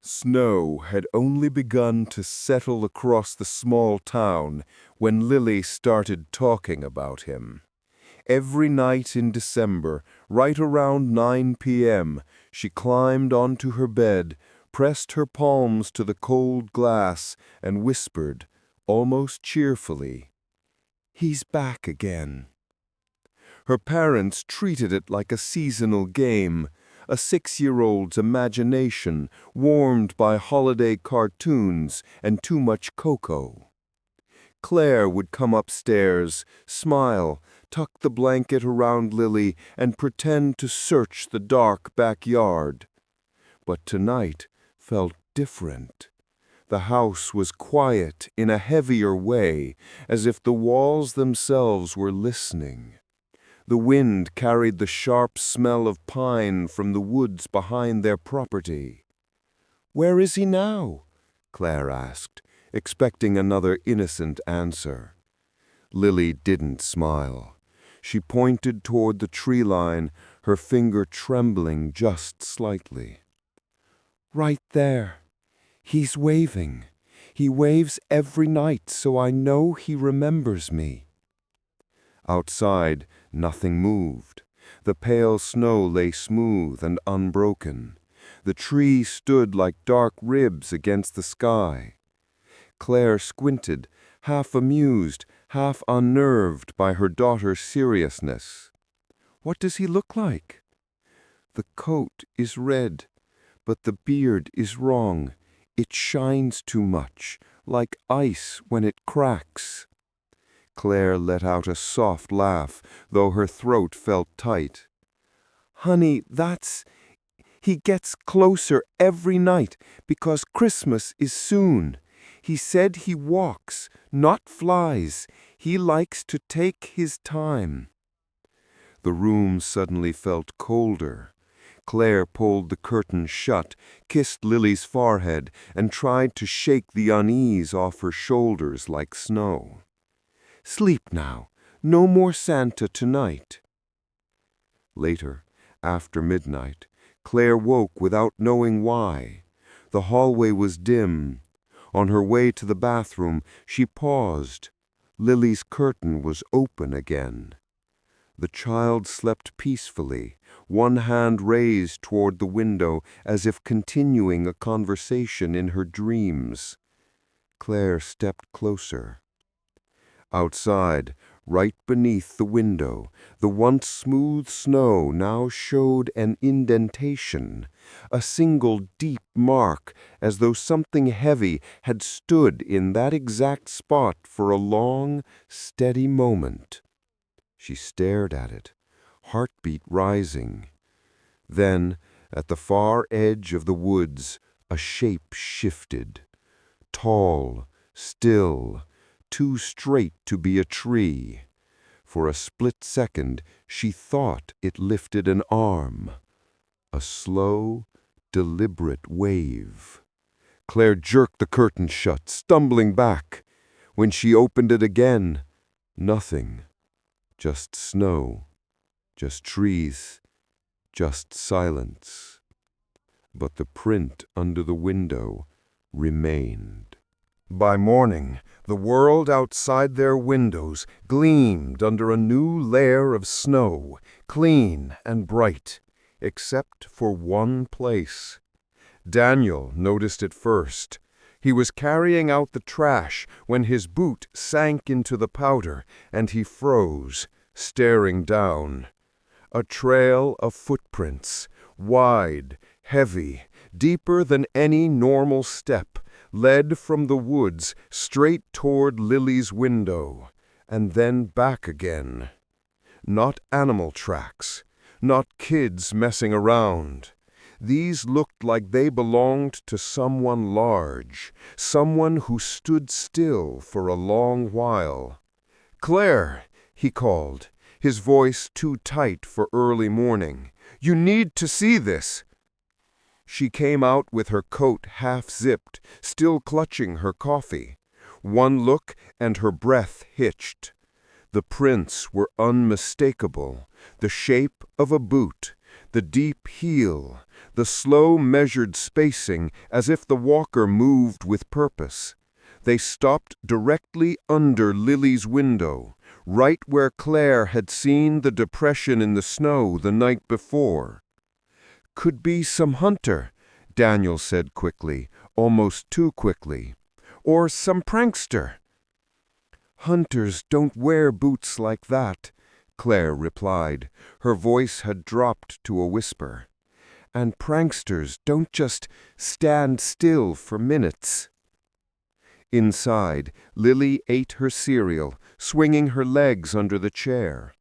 Snow had only begun to settle across the small town when Lily started talking about him. Every night in December, right around 9 p.m., she climbed onto her bed, pressed her palms to the cold glass, and whispered, almost cheerfully, "He's back again." Her parents treated it like a seasonal game, a 6-year-old's imagination warmed by holiday cartoons and too much cocoa. Claire would come upstairs, smile, tuck the blanket around Lily, and pretend to search the dark backyard. But tonight felt different. The house was quiet in a heavier way, as if the walls themselves were listening. The wind carried the sharp smell of pine from the woods behind their property. "Where is he now?" Claire asked, expecting another innocent answer. Lily didn't smile. She pointed toward the tree line, her finger trembling just slightly. "Right there. He's waving. He waves every night, so I know he remembers me." Outside, nothing moved. The pale snow lay smooth and unbroken. The trees stood like dark ribs against the sky. Claire squinted, half amused, half unnerved by her daughter's seriousness. "What does he look like?" "The coat is red, but the beard is wrong. It shines too much, like ice when it cracks." Claire let out a soft laugh, though her throat felt tight. "Honey, he gets closer every night because Christmas is soon. He said he walks, not flies. He likes to take his time." The room suddenly felt colder. Claire pulled the curtain shut, kissed Lily's forehead, and tried to shake the unease off her shoulders like snow. "Sleep now. No more Santa tonight." Later, after midnight, Claire woke without knowing why. The hallway was dim. On her way to the bathroom, she paused. Lily's curtain was open again. The child slept peacefully, one hand raised toward the window as if continuing a conversation in her dreams. Claire stepped closer. Outside, right beneath the window, the once smooth snow now showed an indentation, a single deep mark, as though something heavy had stood in that exact spot for a long, steady moment. She stared at it, heartbeat rising. Then, at the far edge of the woods, a shape shifted. Tall, still, too straight to be a tree. For a split second, she thought it lifted an arm. A slow, deliberate wave. Claire jerked the curtain shut, stumbling back. When she opened it again, nothing. Just snow. Just trees. Just silence. But the print under the window remained. By morning, the world outside their windows gleamed under a new layer of snow, clean and bright, except for one place. Daniel noticed it first. He was carrying out the trash when his boot sank into the powder, and he froze, staring down. A trail of footprints, wide, heavy, deeper than any normal step, led from the woods straight toward Lily's window, and then back again. Not animal tracks, not kids messing around. These looked like they belonged to someone large, someone who stood still for a long while. "Claire," he called, his voice too tight for early morning. "You need to see this." She came out with her coat half-zipped, still clutching her coffee. One look and her breath hitched. The prints were unmistakable, the shape of a boot, The deep heel, the slow measured spacing as if the walker moved with purpose. They stopped directly under Lily's window, right where Claire had seen the depression in the snow the night before. "Could be some hunter," Daniel said quickly, almost too quickly. "Or some prankster." "Hunters don't wear boots like that," Claire replied. Her voice had dropped to a whisper. "And pranksters don't just stand still for minutes." Inside, Lily ate her cereal, swinging her legs under the chair.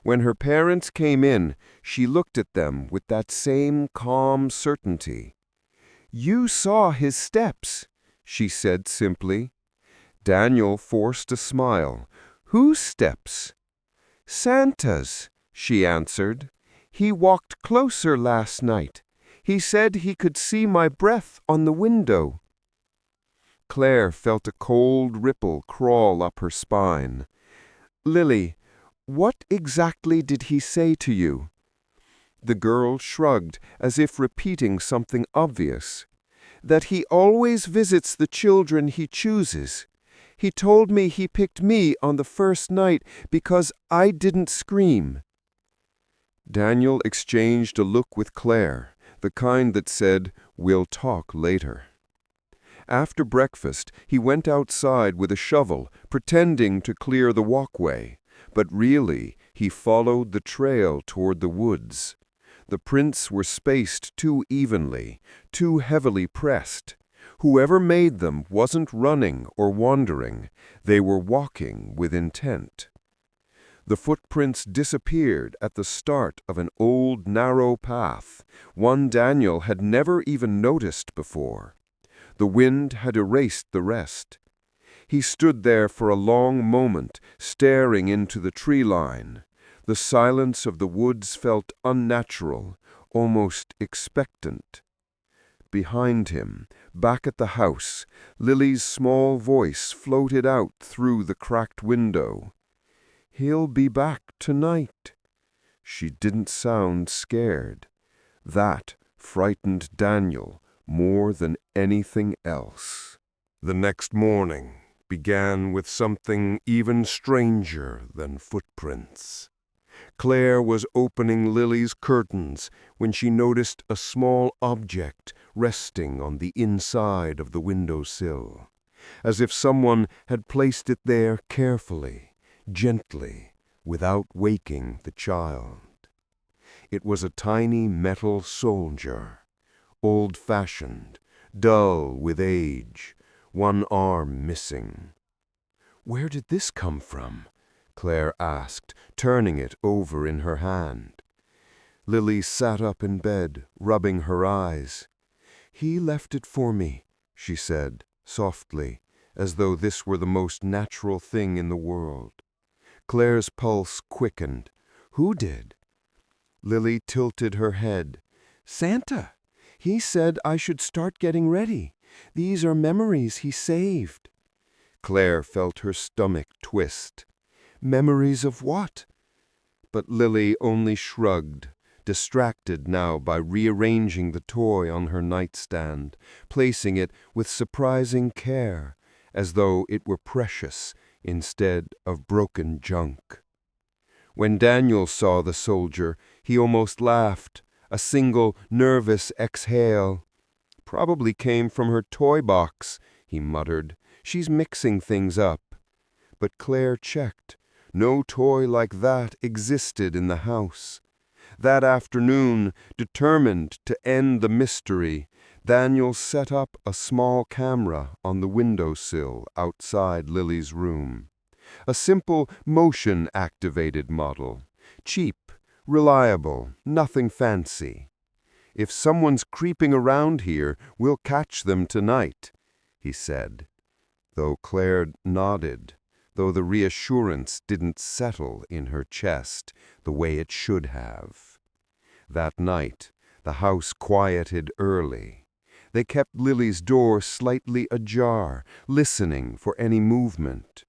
When her parents came in, she looked at them with that same calm certainty. "You saw his steps," she said simply. Daniel forced a smile. "Whose steps?" "Santa's," she answered. "He walked closer last night. He said he could see my breath on the window." Claire felt a cold ripple crawl up her spine. "Lily, what exactly did he say to you?" The girl shrugged, as if repeating something obvious. "That he always visits the children he chooses. He told me he picked me on the first night because I didn't scream." Daniel exchanged a look with Claire, the kind that said, "We'll talk later." After breakfast, he went outside with a shovel, pretending to clear the walkway, but really he followed the trail toward the woods. The prints were spaced too evenly, too heavily pressed. Whoever made them wasn't running or wandering, they were walking with intent. The footprints disappeared at the start of an old narrow path, one Daniel had never even noticed before. The wind had erased the rest. He stood there for a long moment, staring into the tree line. The silence of the woods felt unnatural, almost expectant. Behind him, back at the house, Lily's small voice floated out through the cracked window. "He'll be back tonight." She didn't sound scared. That frightened Daniel more than anything else. The next morning began with something even stranger than footprints. Claire was opening Lily's curtains when she noticed a small object resting on the inside of the windowsill, as if someone had placed it there carefully, gently, without waking the child. It was a tiny metal soldier, old-fashioned, dull with age, one arm missing. "Where did this come from?" Claire asked, turning it over in her hand. Lily sat up in bed, rubbing her eyes. "He left it for me," she said, softly, as though this were the most natural thing in the world. Claire's pulse quickened. "Who did?" Lily tilted her head. "Santa. He said I should start getting ready. These are memories he saved." Claire felt her stomach twist. Memories of what? But Lily only shrugged, distracted now by rearranging the toy on her nightstand, placing it with surprising care, as though it were precious instead of broken junk. When Daniel saw the soldier, he almost laughed, a single nervous exhale. "Probably came from her toy box," he muttered. "She's mixing things up." But Claire checked. No toy like that existed in the house. That afternoon, determined to end the mystery, Daniel set up a small camera on the windowsill outside Lily's room. A simple motion-activated model. Cheap, reliable, nothing fancy. "If someone's creeping around here, we'll catch them tonight," he said. Though Claire nodded, though the reassurance didn't settle in her chest the way it should have. That night, the house quieted early. They kept Lily's door slightly ajar, listening for any movement.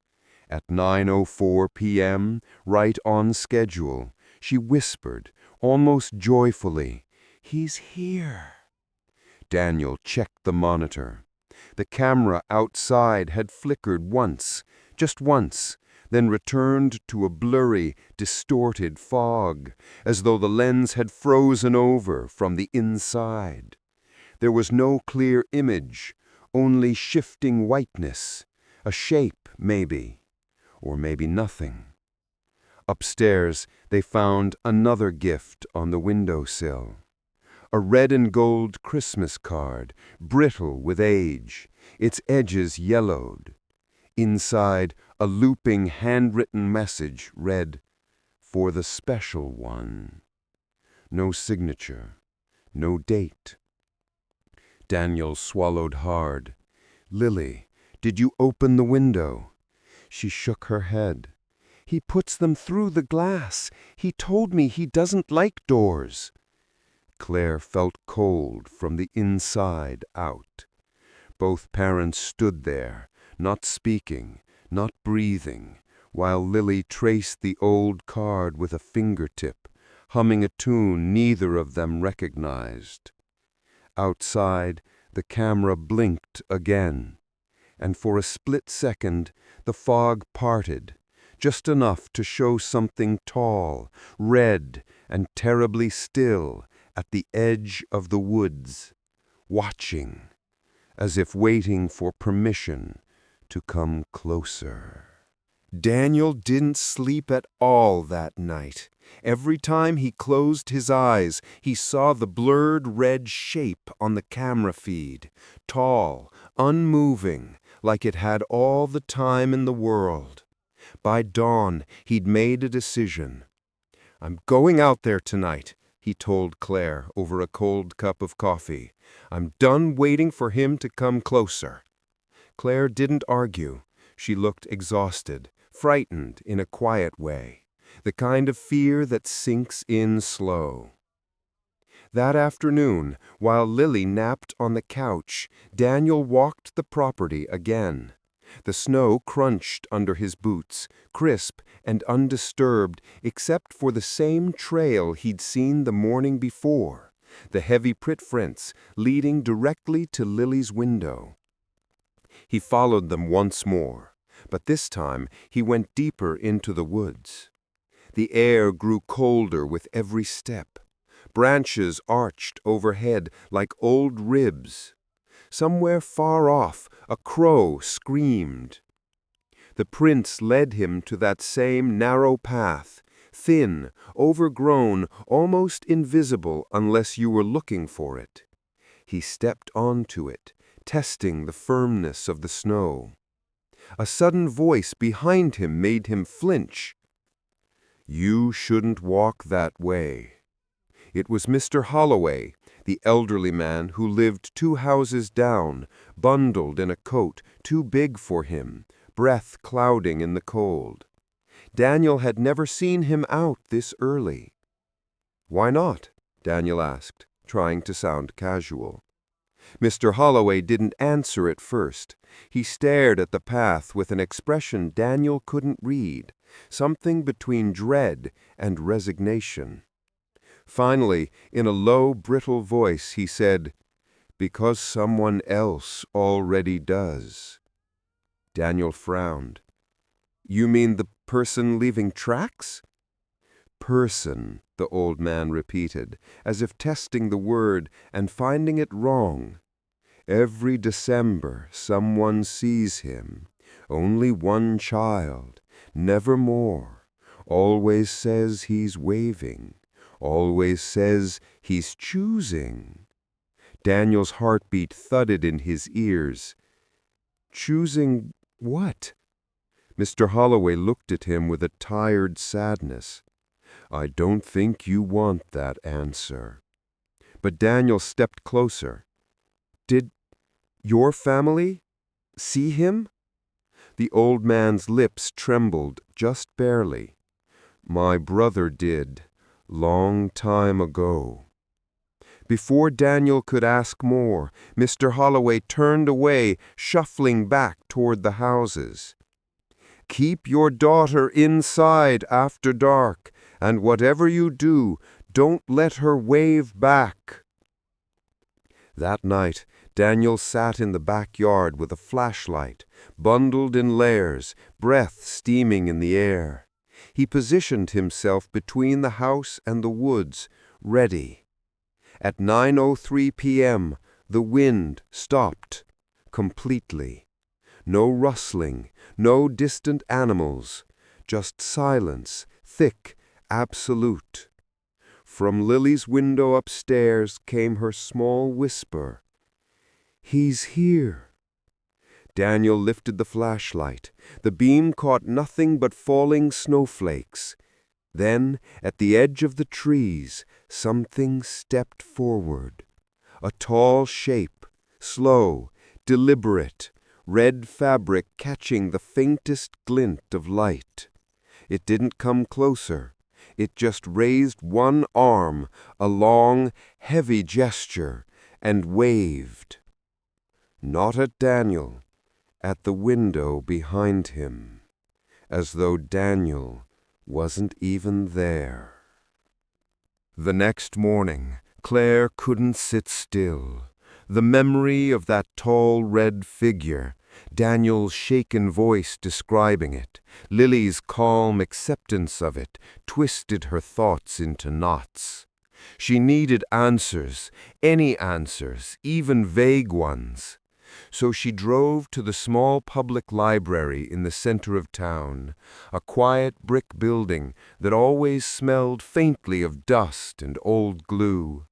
At 9:04 p.m., right on schedule, she whispered, almost joyfully. "He's here." Daniel checked the monitor. The camera outside had flickered once, just once, then returned to a blurry, distorted fog, as though the lens had frozen over from the inside. There was no clear image, only shifting whiteness, a shape, maybe, or maybe nothing. Upstairs, they found another gift on the windowsill. A red and gold Christmas card, brittle with age, its edges yellowed. Inside, a looping handwritten message read, "For the special one." No signature, no date. Daniel swallowed hard. "Lily, did you open the window?" She shook her head. "He puts them through the glass. He told me he doesn't like doors." Claire felt cold from the inside out. Both parents stood there, not speaking, not breathing, while Lily traced the old card with a fingertip, humming a tune neither of them recognized. Outside, the camera blinked again, and for a split second, the fog parted, just enough to show something tall, red, and terribly still at the edge of the woods, watching, as if waiting for permission to come closer. Daniel didn't sleep at all that night. Every time he closed his eyes, he saw the blurred red shape on the camera feed, tall, unmoving, like it had all the time in the world. By dawn, he'd made a decision. "I'm going out there tonight," he told Claire over a cold cup of coffee. "I'm done waiting for him to come closer." Claire didn't argue. She looked exhausted, frightened in a quiet way, the kind of fear that sinks in slow. That afternoon, while Lily napped on the couch, Daniel walked the property again. The snow crunched under his boots, crisp and undisturbed except for the same trail he'd seen the morning before, the heavy print-prints leading directly to Lily's window. He followed them once more, but this time he went deeper into the woods. The air grew colder with every step. Branches arched overhead like old ribs. Somewhere far off, a crow screamed. The prince led him to that same narrow path, thin, overgrown, almost invisible unless you were looking for it. He stepped onto it, testing the firmness of the snow. A sudden voice behind him made him flinch. "You shouldn't walk that way." It was Mr. Holloway, the elderly man who lived 2 houses down, bundled in a coat too big for him, breath clouding in the cold. Daniel had never seen him out this early. "Why not?" Daniel asked, trying to sound casual. Mr. Holloway didn't answer at first. He stared at the path with an expression Daniel couldn't read, something between dread and resignation. Finally, in a low, brittle voice, he said, "Because someone else already does." Daniel frowned. "You mean the person leaving tracks?" "Person," the old man repeated, as if testing the word and finding it wrong. "Every December someone sees him. Only one child, never more. Always says he's waving. Always says he's choosing." Daniel's heartbeat thudded in his ears. "Choosing what?" Mr. Holloway looked at him with a tired sadness. "I don't think you want that answer." But Daniel stepped closer. "Did your family see him?" The old man's lips trembled just barely. "My brother did. Long time ago." Before Daniel could ask more, Mr. Holloway turned away, shuffling back toward the houses. "Keep your daughter inside after dark, and whatever you do, Don't let her wave back." That night, Daniel sat in the backyard with a flashlight, bundled in layers, breath steaming in the air. He positioned himself between the house and the woods, ready. At 9:03 p.m., the wind stopped completely. No rustling, no distant animals, just silence, thick, absolute. From Lily's window upstairs came her small whisper, "He's here." Daniel lifted the flashlight. The beam caught nothing but falling snowflakes. Then, at the edge of the trees, something stepped forward. A tall shape, slow, deliberate, red fabric catching the faintest glint of light. It didn't come closer. It just raised one arm, a long, heavy gesture, and waved. Not at Daniel, at the window behind him, as though Daniel wasn't even there. The next morning, Claire couldn't sit still. The memory of that tall red figure, Daniel's shaken voice describing it, Lily's calm acceptance of it, twisted her thoughts into knots. She needed answers, any answers, even vague ones. So she drove to the small public library in the center of town, a quiet brick building that always smelled faintly of dust and old glue.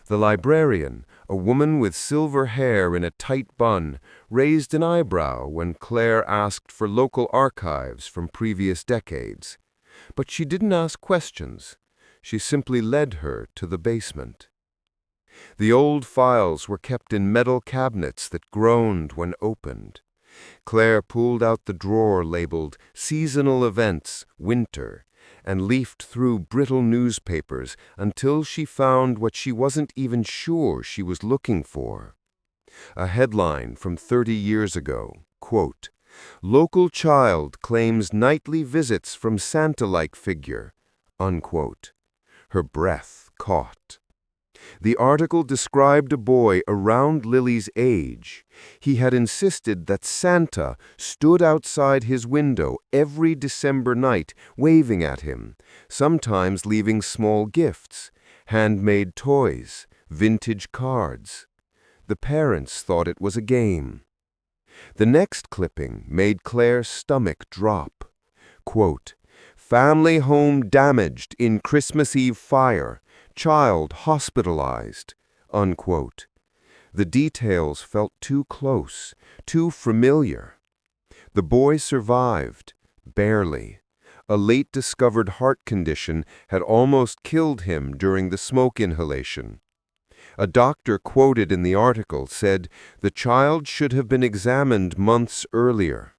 The librarian, a woman with silver hair in a tight bun, raised an eyebrow when Claire asked for local archives from previous decades. But she didn't ask questions. She simply led her to the basement. The old files were kept in metal cabinets that groaned when opened. Claire pulled out the drawer labeled "Seasonal Events, Winter," and leafed through brittle newspapers until she found what she wasn't even sure she was looking for. A headline from 30 years ago, quote, "Local child claims nightly visits from Santa-like figure," unquote. Her breath caught. The article described a boy around Lily's age. He had insisted that Santa stood outside his window every December night, waving at him, sometimes leaving small gifts, handmade toys, vintage cards. The parents thought it was a game. The next clipping made Claire's stomach drop. Quote, "Family home damaged in Christmas Eve fire. Child hospitalized," unquote. The details felt too close, too familiar. The boy survived, barely. A late-discovered heart condition had almost killed him during the smoke inhalation. A doctor quoted in the article said the child should have been examined months earlier.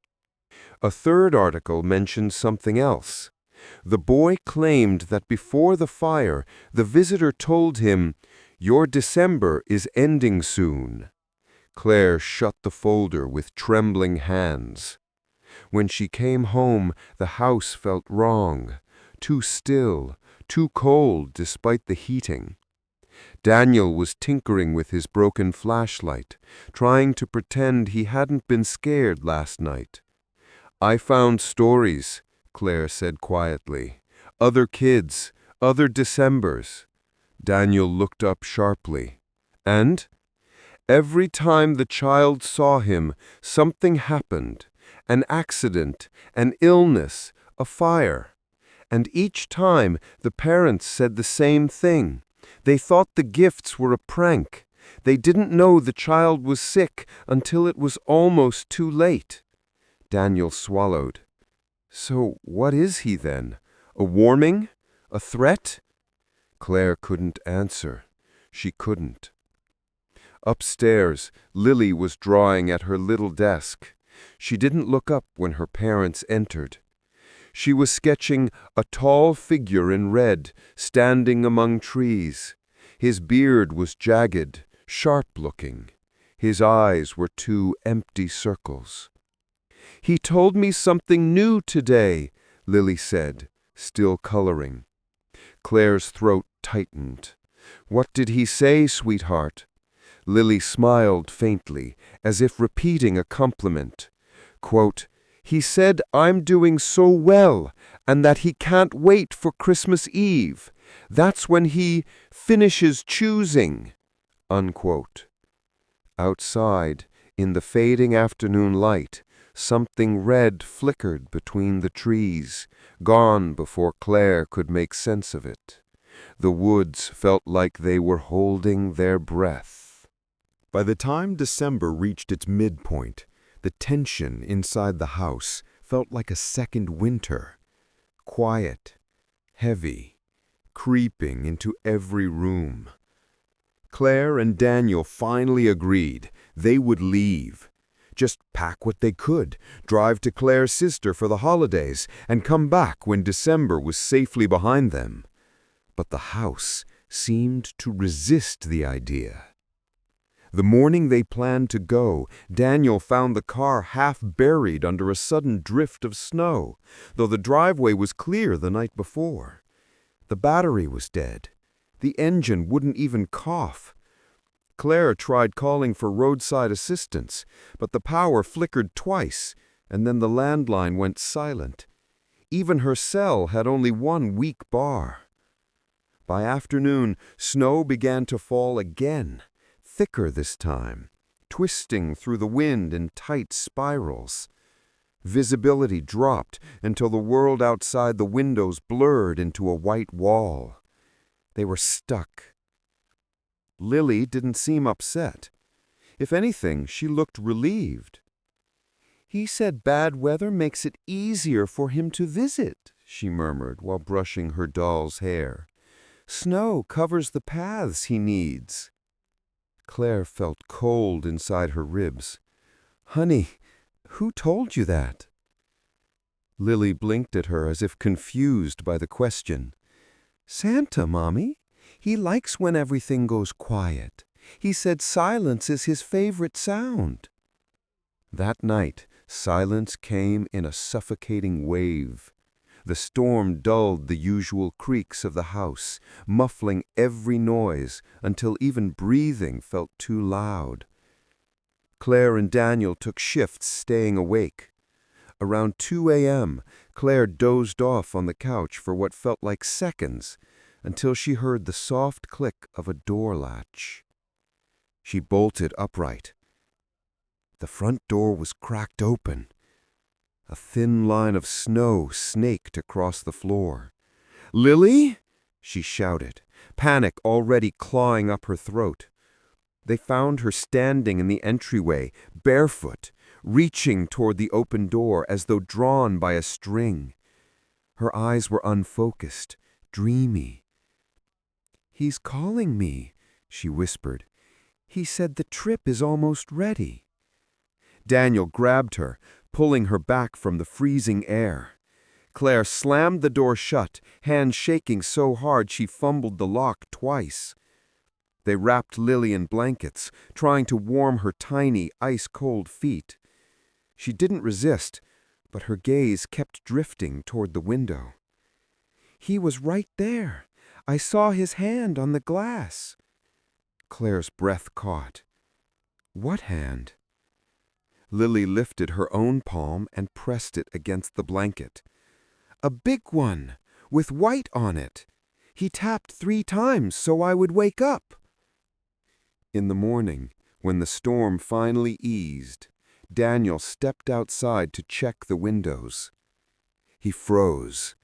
A third article mentioned something else. The boy claimed that before the fire, the visitor told him, "Your December is ending soon." Claire shut the folder with trembling hands. When she came home, the house felt wrong, too still, too cold despite the heating. Daniel was tinkering with his broken flashlight, trying to pretend he hadn't been scared last night. "I found stories," Claire said quietly. "Other kids, other Decembers." Daniel looked up sharply. "And?" "Every time the child saw him, something happened. An accident, an illness, a fire. And each time the parents said the same thing. They thought the gifts were a prank. They didn't know the child was sick until it was almost too late." Daniel swallowed. "So what is he then? A warning? A threat?" Claire couldn't answer. She couldn't. Upstairs, Lily was drawing at her little desk. She didn't look up when her parents entered. She was sketching a tall figure in red, standing among trees. His beard was jagged, sharp-looking. His eyes were two empty circles. "He told me something new today," Lily said, still coloring. Claire's throat tightened. "What did he say, sweetheart?" Lily smiled faintly, as if repeating a compliment. Quote, "He said I'm doing so well, and that he can't wait for Christmas Eve. That's when he finishes choosing." Unquote. Outside, in the fading afternoon light, something red flickered between the trees, gone before Claire could make sense of it. The woods felt like they were holding their breath. By the time December reached its midpoint, the tension inside the house felt like a second winter. Quiet, heavy, creeping into every room. Claire and Daniel finally agreed they would leave. Just pack what they could, drive to Claire's sister for the holidays, and come back when December was safely behind them. But the house seemed to resist the idea. The morning they planned to go, Daniel found the car half buried under a sudden drift of snow, though the driveway was clear the night before. The battery was dead. The engine wouldn't even cough. Claire tried calling for roadside assistance, but the power flickered twice, and then the landline went silent. Even her cell had only one weak bar. By afternoon, snow began to fall again, thicker this time, twisting through the wind in tight spirals. Visibility dropped until the world outside the windows blurred into a white wall. They were stuck. Lily didn't seem upset. If anything, she looked relieved. "He said bad weather makes it easier for him to visit," she murmured while brushing her doll's hair. "Snow covers the paths he needs." Claire felt cold inside her ribs. "Honey, who told you that?" Lily blinked at her as if confused by the question. "Santa, Mommy. He likes when everything goes quiet. He said silence is his favorite sound." That night, silence came in a suffocating wave. The storm dulled the usual creaks of the house, muffling every noise until even breathing felt too loud. Claire and Daniel took shifts staying awake. Around 2 a.m., Claire dozed off on the couch for what felt like seconds, until she heard the soft click of a door latch. She bolted upright. The front door was cracked open. A thin line of snow snaked across the floor. "Lily?" she shouted, panic already clawing up her throat. They found her standing in the entryway, barefoot, reaching toward the open door as though drawn by a string. Her eyes were unfocused, dreamy. "He's calling me," she whispered. "He said the trip is almost ready." Daniel grabbed her, pulling her back from the freezing air. Claire slammed the door shut, hands shaking so hard she fumbled the lock twice. They wrapped Lily in blankets, trying to warm her tiny, ice-cold feet. She didn't resist, but her gaze kept drifting toward the window. "He was right there. I saw his hand on the glass." Claire's breath caught. "What hand?" Lily lifted her own palm and pressed it against the blanket. "A big one, with white on it. He tapped 3 times so I would wake up." In the morning, when the storm finally eased, Daniel stepped outside to check the windows. He froze.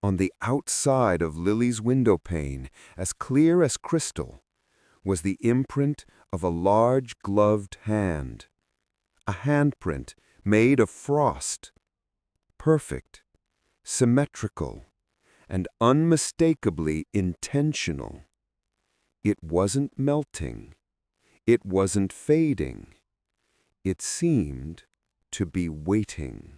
On the outside of Lily's window pane, as clear as crystal, was the imprint of a large gloved hand. A handprint made of frost. Perfect, symmetrical, and unmistakably intentional. It wasn't melting. It wasn't fading. It seemed to be waiting.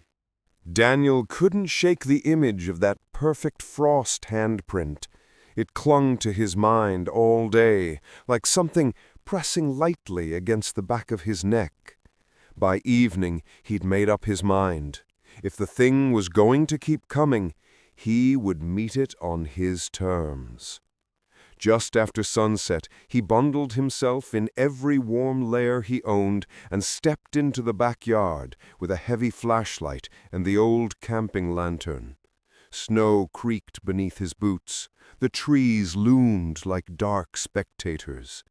Daniel couldn't shake the image of that perfect frost handprint. It clung to his mind all day, like something pressing lightly against the back of his neck. By evening, he'd made up his mind. If the thing was going to keep coming, he would meet it on his terms. Just after sunset, he bundled himself in every warm layer he owned and stepped into the backyard with a heavy flashlight and the old camping lantern. Snow creaked beneath his boots. The trees loomed like dark spectators.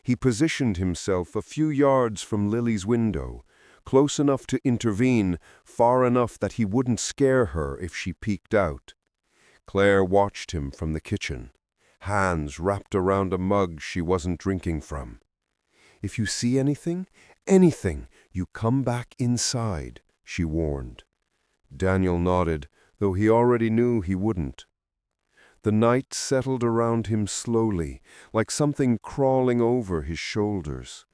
He positioned himself a few yards from Lily's window, close enough to intervene, far enough that he wouldn't scare her if she peeked out. Claire watched him from the kitchen, hands wrapped around a mug she wasn't drinking from. "If you see anything, you come back inside," she warned. Daniel nodded, though he already knew he wouldn't. The night settled around him slowly, like something crawling over his shoulders.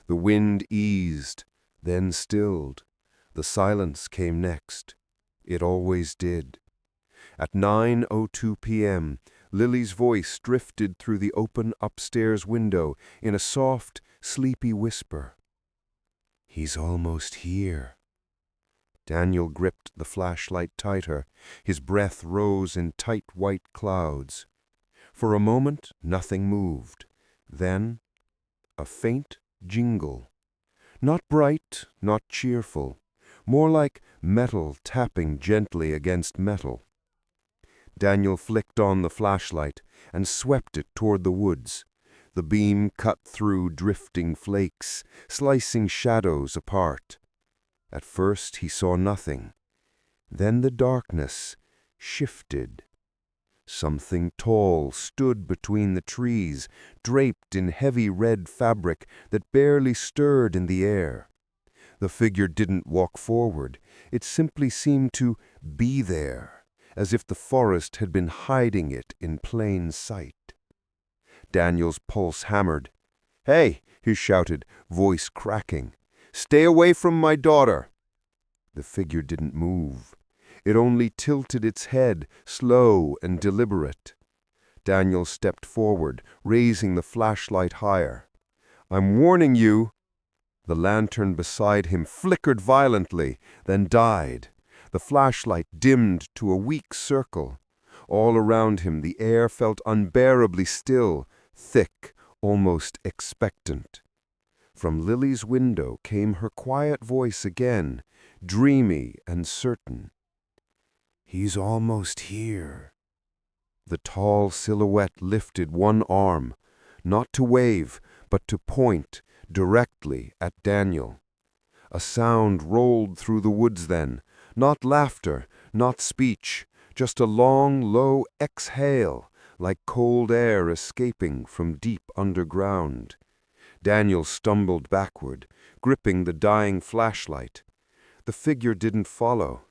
The wind eased, then stilled. The silence came next. It always did. At 9:02 p.m., Lily's voice drifted through the open upstairs window in a soft, sleepy whisper. "He's almost here." Daniel gripped the flashlight tighter. His breath rose in tight white clouds. For a moment, nothing moved. Then, a faint jingle. Not bright, not cheerful. More like metal tapping gently against metal. Daniel flicked on the flashlight and swept it toward the woods. The beam cut through drifting flakes, slicing shadows apart. At first he saw nothing. Then the darkness shifted. Something tall stood between the trees, draped in heavy red fabric that barely stirred in the air. The figure didn't walk forward. It simply seemed to be there, as if the forest had been hiding it in plain sight. Daniel's pulse hammered. "Hey!" he shouted, voice cracking. "Stay away from my daughter!" The figure didn't move. It only tilted its head, slow and deliberate. Daniel stepped forward, raising the flashlight higher. "I'm warning you!" The lantern beside him flickered violently, then died. The flashlight dimmed to a weak circle. All around him the air felt unbearably still, thick, almost expectant. From Lily's window came her quiet voice again, dreamy and certain. "He's almost here." The tall silhouette lifted one arm, not to wave, but to point directly at Daniel. A sound rolled through the woods then, not laughter, not speech, just a long, low exhale, like cold air escaping from deep underground. Daniel stumbled backward, gripping the dying flashlight. The figure didn't follow.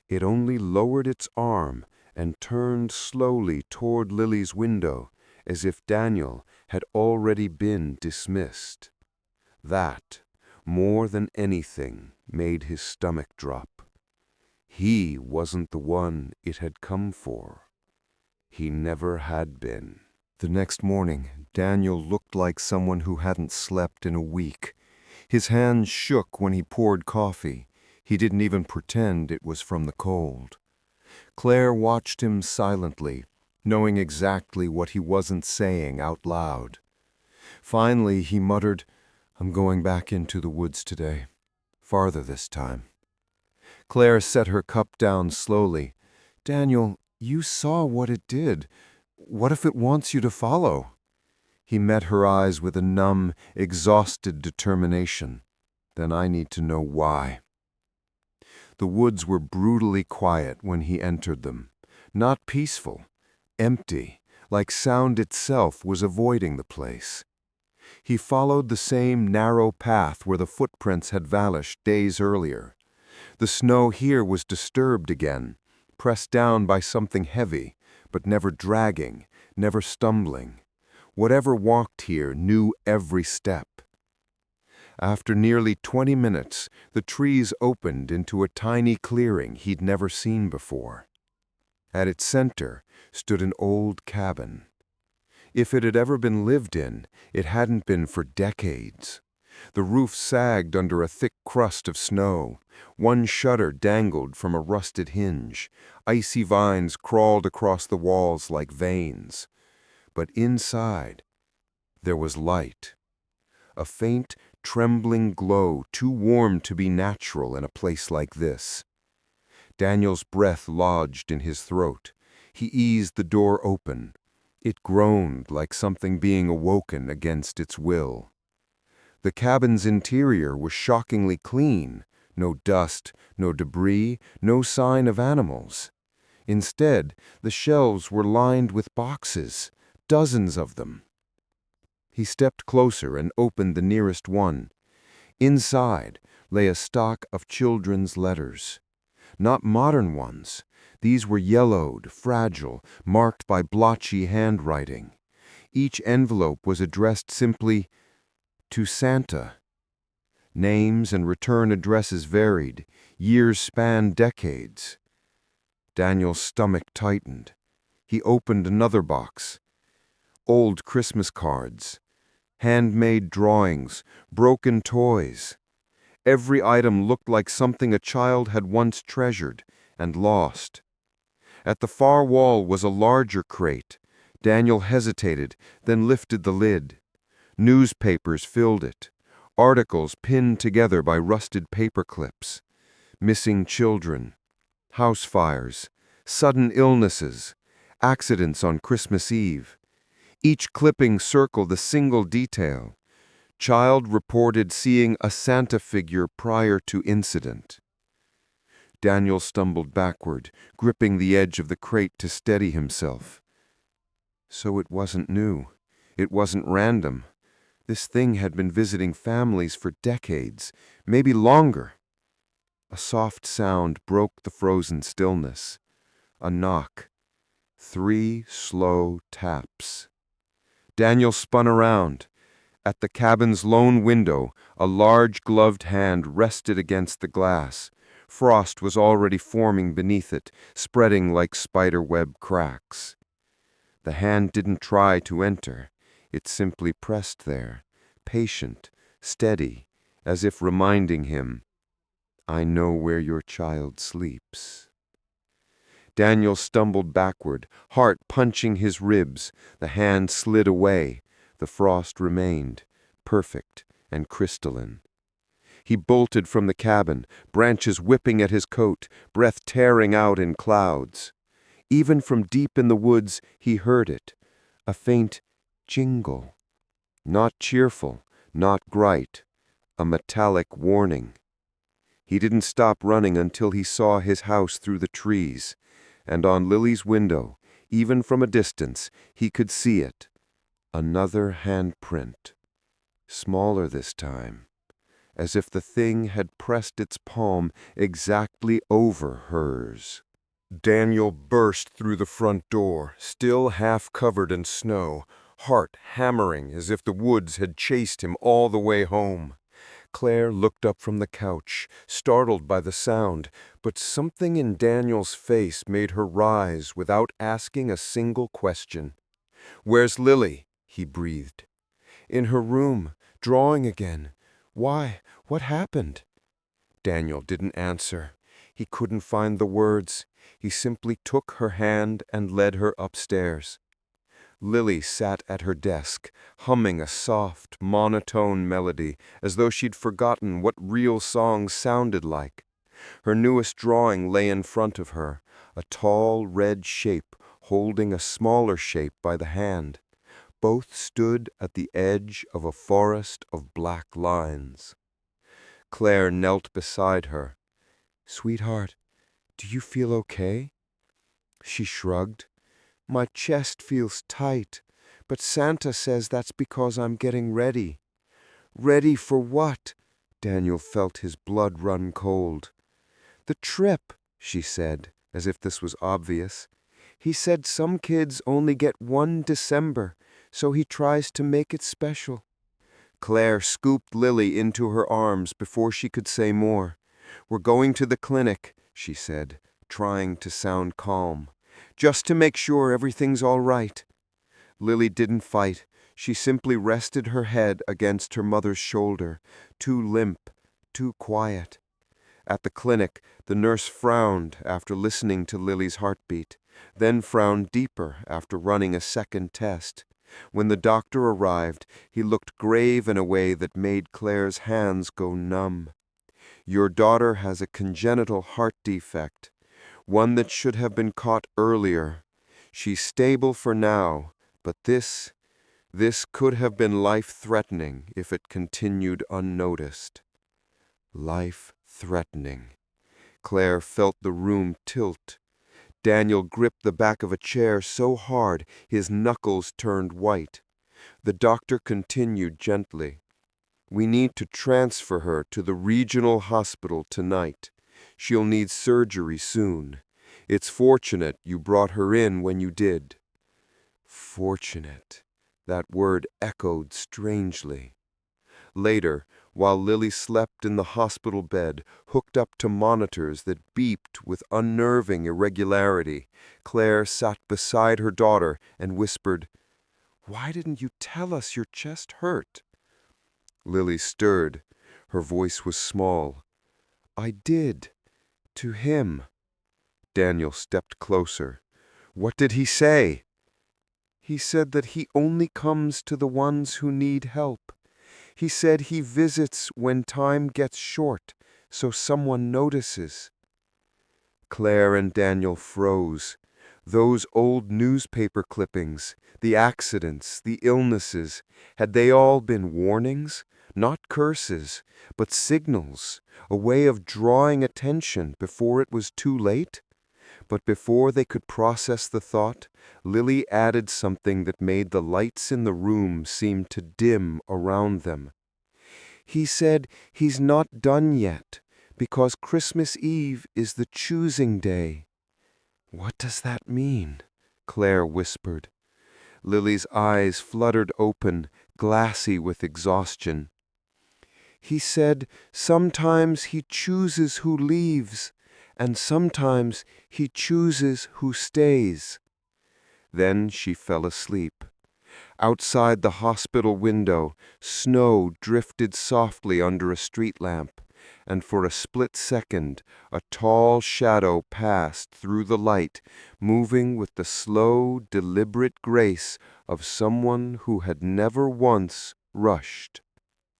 It only lowered its arm and turned slowly toward Lily's window, as if Daniel had already been dismissed. That, more than anything, made his stomach drop. He wasn't the one it had come for. He never had been. The next morning, Daniel looked like someone who hadn't slept in a week. His hands shook when he poured coffee. He didn't even pretend it was from the cold. Claire watched him silently, knowing exactly what he wasn't saying out loud. Finally, he muttered, "I'm going back into the woods today. Farther this time." Claire set her cup down slowly. "Daniel, you saw what it did. What if it wants you to follow?" He met her eyes with a numb, exhausted determination. "Then I need to know why." The woods were brutally quiet when he entered them. Not peaceful, empty, like sound itself was avoiding the place. He followed the same narrow path where the footprints had vanished days earlier. The snow here was disturbed again, pressed down by something heavy, but never dragging, never stumbling. Whatever walked here knew every step. After nearly 20 minutes, the trees opened into a tiny clearing he'd never seen before. At its center stood an old cabin. If it had ever been lived in, it hadn't been for decades. The roof sagged under a thick crust of snow. One shutter dangled from a rusted hinge. Icy vines crawled across the walls like veins. But inside, there was light. A faint, trembling glow too warm to be natural in a place like this. Daniel's breath lodged in his throat. He eased the door open. It groaned like something being awoken against its will. The cabin's interior was shockingly clean. No dust, no debris, no sign of animals. Instead, the shelves were lined with boxes, dozens of them. He stepped closer and opened the nearest one. Inside lay a stock of children's letters. Not modern ones. These were yellowed, fragile, marked by blotchy handwriting. Each envelope was addressed simply, "To Santa." Names and return addresses varied. Years spanned decades. Daniel's stomach tightened. He opened another box. Old Christmas cards, handmade drawings, broken toys. Every item looked like something a child had once treasured and lost. At the far wall was a larger crate. Daniel hesitated, then lifted the lid. Newspapers filled it, articles pinned together by rusted paper clips. Missing children, house fires, sudden illnesses, accidents on Christmas Eve. Each clipping circled a single detail. Child reported seeing a Santa figure prior to incident. Daniel stumbled backward, gripping the edge of the crate to steady himself. So it wasn't new. It wasn't random. This thing had been visiting families for decades, maybe longer. A soft sound broke the frozen stillness. A knock. 3 slow taps. Daniel spun around. At the cabin's lone window, a large gloved hand rested against the glass. Frost was already forming beneath it, spreading like spiderweb cracks. The hand didn't try to enter. It simply pressed there, patient, steady, as if reminding him, "I know where your child sleeps." Daniel stumbled backward, heart punching his ribs. The hand slid away. The frost remained, perfect and crystalline. He bolted from the cabin, branches whipping at his coat, breath tearing out in clouds. Even from deep in the woods, he heard it, a faint jingle. Not cheerful, not bright, a metallic warning. He didn't stop running until he saw his house through the trees, and on Lily's window, even from a distance, he could see it. Another handprint, smaller this time, as if the thing had pressed its palm exactly over hers. Daniel burst through the front door, still half covered in snow, heart hammering as if the woods had chased him all the way home. Claire looked up from the couch, startled by the sound, but something in Daniel's face made her rise without asking a single question. "Where's Lily?" he breathed. "In her room, drawing again. Why? What happened?" Daniel didn't answer. He couldn't find the words. He simply took her hand and led her upstairs. Lily sat at her desk, humming a soft, monotone melody, as though she'd forgotten what real songs sounded like. Her newest drawing lay in front of her, a tall, red shape holding a smaller shape by the hand. Both stood at the edge of a forest of black lines. Claire knelt beside her. "Sweetheart, do you feel okay?" She shrugged. "My chest feels tight, but Santa says that's because I'm getting ready." "Ready for what?" Daniel felt his blood run cold. "The trip," she said, as if this was obvious. "He said some kids only get one December, so he tries to make it special." Claire scooped Lily into her arms before she could say more. "We're going to the clinic," she said, trying to sound calm, "just to make sure everything's all right." Lily didn't fight. She simply rested her head against her mother's shoulder, too limp, too quiet. At the clinic, the nurse frowned after listening to Lily's heartbeat. then frowned deeper after running a second test. When the doctor arrived, he looked grave in a way that made Claire's hands go numb. "Your daughter has a congenital heart defect, one that should have been caught earlier. She's stable for now, but this could have been life-threatening if it continued unnoticed." Life-threatening. Claire felt the room tilt. Daniel gripped the back of a chair so hard his knuckles turned white. The doctor continued gently. "We need to transfer her to the regional hospital tonight. She'll need surgery soon. It's fortunate you brought her in when you did." Fortunate. That word echoed strangely. Later, while Lily slept in the hospital bed, hooked up to monitors that beeped with unnerving irregularity, Claire sat beside her daughter and whispered, "Why didn't you tell us your chest hurt?" Lily stirred. Her voice was small. "I did. To him." Daniel stepped closer. "What did he say?" "He said that he only comes to the ones who need help. He said he visits when time gets short, so someone notices." Claire and Daniel froze. Those old newspaper clippings, the accidents, the illnesses, had they all been warnings? Not curses, but signals, a way of drawing attention before it was too late? But before they could process the thought, Lily added something that made the lights in the room seem to dim around them. "He said he's not done yet, because Christmas Eve is the choosing day." "What does that mean?" Claire whispered. Lily's eyes fluttered open, glassy with exhaustion. "He said sometimes he chooses who leaves, and sometimes he chooses who stays." Then she fell asleep. Outside the hospital window, snow drifted softly under a street lamp, and for a split second a tall shadow passed through the light, moving with the slow, deliberate grace of someone who had never once rushed.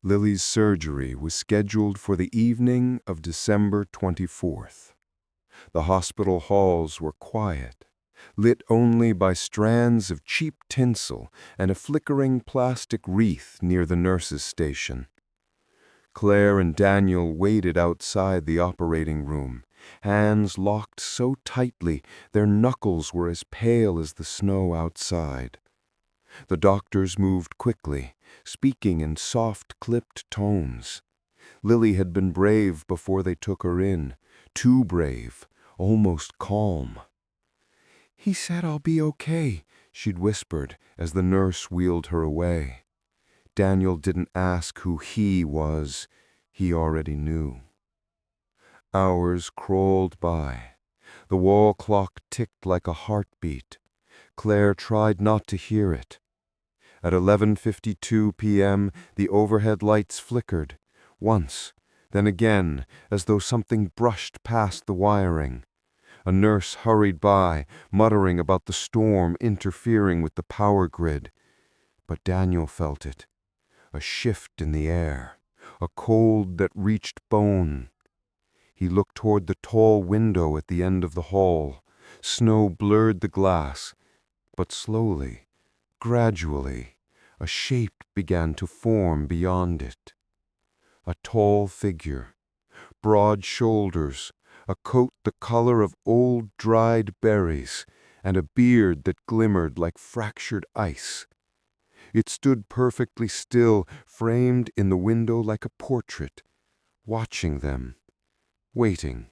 Lily's surgery was scheduled for the evening of December 24th. The hospital halls were quiet, lit only by strands of cheap tinsel and a flickering plastic wreath near the nurse's station. Claire and Daniel waited outside the operating room, hands locked so tightly their knuckles were as pale as the snow outside. The doctors moved quickly, speaking in soft, clipped tones. Lily had been brave before they took her in, too brave, almost calm. "He said I'll be okay," she'd whispered as the nurse wheeled her away. Daniel didn't ask who he was. He already knew. Hours crawled by. The wall clock ticked like a heartbeat. Claire tried not to hear it. At 11:52 p.m., the overhead lights flickered, once, then again, as though something brushed past the wiring. A nurse hurried by, muttering about the storm interfering with the power grid. But Daniel felt it. A shift in the air, a cold that reached bone. He looked toward the tall window at the end of the hall. Snow blurred the glass, but slowly, gradually, a shape began to form beyond it. A tall figure, broad shoulders, a coat the color of old dried berries, and a beard that glimmered like fractured ice. It stood perfectly still, framed in the window like a portrait, watching them, waiting.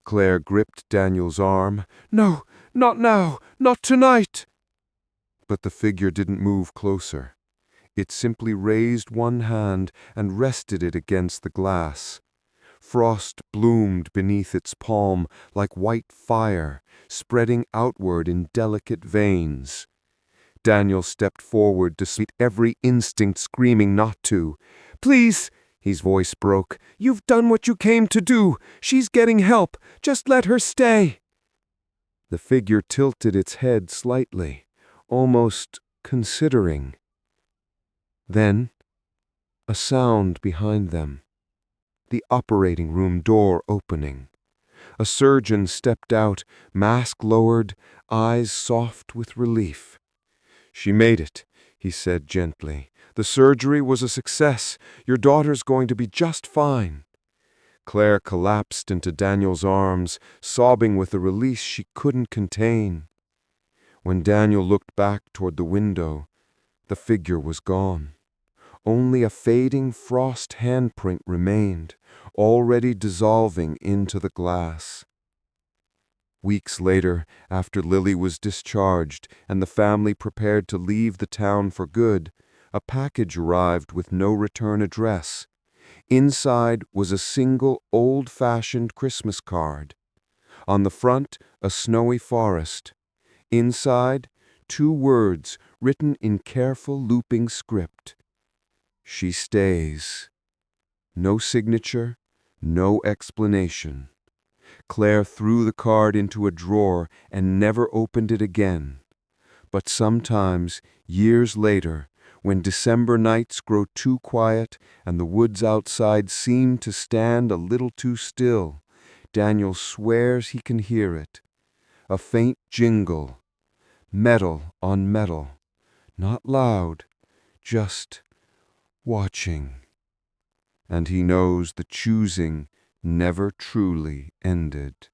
Claire gripped Daniel's arm. "No, not now, not tonight!" But the figure didn't move closer. It simply raised one hand and rested it against the glass. Frost bloomed beneath its palm like white fire, spreading outward in delicate veins. Daniel stepped forward despite every instinct screaming not to. "Please," his voice broke, "you've done what you came to do. She's getting help. Just let her stay." The figure tilted its head slightly, almost considering. Then, a sound behind them. The operating room door opening. A surgeon stepped out, mask lowered, eyes soft with relief. "She made it," he said gently. "The surgery was a success. Your daughter's going to be just fine." Claire collapsed into Daniel's arms, sobbing with a release she couldn't contain. When Daniel looked back toward the window, the figure was gone. Only a fading frost handprint remained, already dissolving into the glass. Weeks later, after Lily was discharged and the family prepared to leave the town for good, a package arrived with no return address. Inside was a single old-fashioned Christmas card. On the front, a snowy forest. Inside, 2 words written in careful looping script. "She stays." No signature, no explanation. Claire threw the card into a drawer and never opened it again. But sometimes, years later, when December nights grow too quiet and the woods outside seem to stand a little too still, Daniel swears he can hear it. A faint jingle, metal on metal, not loud, just watching. And he knows the choosing never truly ended.